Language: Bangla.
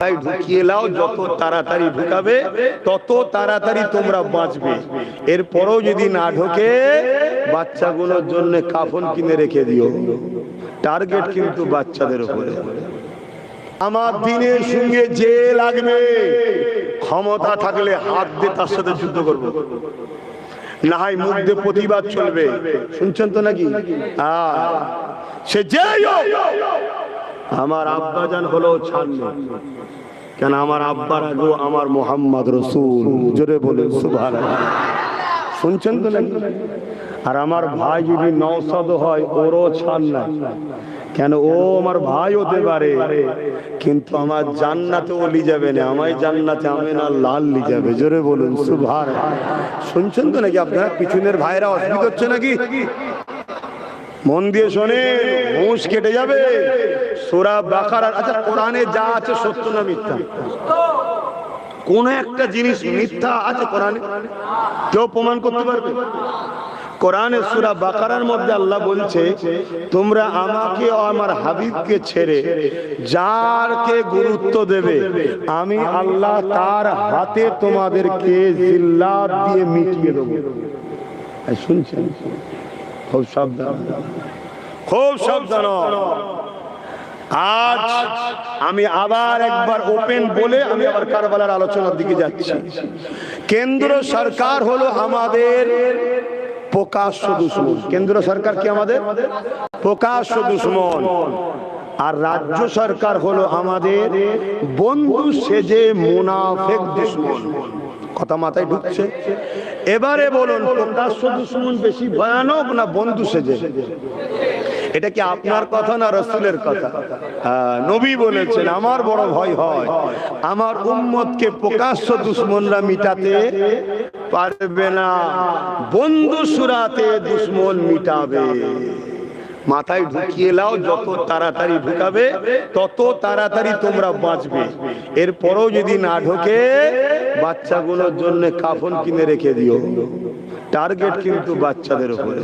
ঢুকিয়ে নাও, যত তাড়াতাড়ি ঢুকাবে তত তাড়াতাড়ি তোমরা বাঁচবে। এরপরও যদি না ঢোকে বাচ্চাগুলোর জন্য কাফন কিনে রেখে দিও। টার্গেট কিন্তু বাচ্চাদের উপরে। আমার দিনের সঙ্গে যে লাগবে, ক্ষমতা থাকলে হাত দিয়ে তার সাথে যুদ্ধ করব, না হয় মুখ দিয়ে প্রতিবাদ চলবে। শুনছেন তো নাকি? সে যেই হোক, আমার আব্বাজান হলো ছাড় নেই। কেন? আমার আব্বার আগেও আমার মোহাম্মদ রসুল। জোরে বলে সুবহানাল্লাহ। শুনছেন তো নাকি? আর আমার ভাই যদি নওশাদ হয়, ওরও ছাড় নাই। কেন? ও আমার ভাই হতে পারে, কিন্তু আমার জান্নাতে ও লি যাবে না, আমায় জান্নাতে আমি না লাল লি যাবে। জোরে বলুন সুবহানাল্লাহ। শুনছেন তো নাকি? আপনারা পিছনের ভাইরা অসুবিধা হচ্ছে নাকি? মন দিয়ে শোনে, হুঁশ কেটে যাবে। সূরা বাকারা, আচ্ছা কোরআনে যা আছে সত্য না মিথ্যা? কোন একটা জিনিস মিথ্যা আছে কোরআনে? কেউ প্রমাণ করতে পারবে? কোরআনে সূরা বাকারার মধ্যে আল্লাহ বলছে, তোমরা আমাকে ও আমার হাবিবকে ছেড়ে যারকে গুরুত্ব দেবে, আমি আল্লাহ তার হাতে তোমাদেরকে জিল্লাত দিয়ে মিটিয়ে দেবো। শুনছেন? খুব সাবধান, খুব সাবধান। আজ আমি আবার একবার ওপেন বলে আমি আবার কারবালার আলোচনার দিকে যাচ্ছি। কেন্দ্র সরকার হলো আমাদের প্রকাশ্য দুশমন। কেন্দ্র সরকার কি আমাদের প্রকাশ্য দুশমন, আর রাজ্য সরকার হলো আমাদের বন্ধু সেজে মুনাফিক দুশমন। কথা মাথায় ঢুকছে? এবারে বলুন, প্রকাশ্য দুশমন বেশি ভয়ানক না বন্ধু সেজে? এটা কি আপনার কথা না রাসূলের কথা? নবী বলেছেন, আমার বড় ভয় হয় আমার উম্মতকে প্রকাশ্য দুশমনরা মিটাতে পারবে না, বন্ধু সুরাতে দুশমন মিটাবে। মাথায় ঢুকিয়ে নাও, যত তাড়াতাড়ি ঢুকাবে তত তাড়াতাড়ি তোমরা বাঁচবে। এরপরও যদি না ঢোকে বাচ্চাগুলোর জন্য কাফন কিনে রেখে দিও। টার্গেট কিন্তু বাচ্চাদের উপরে।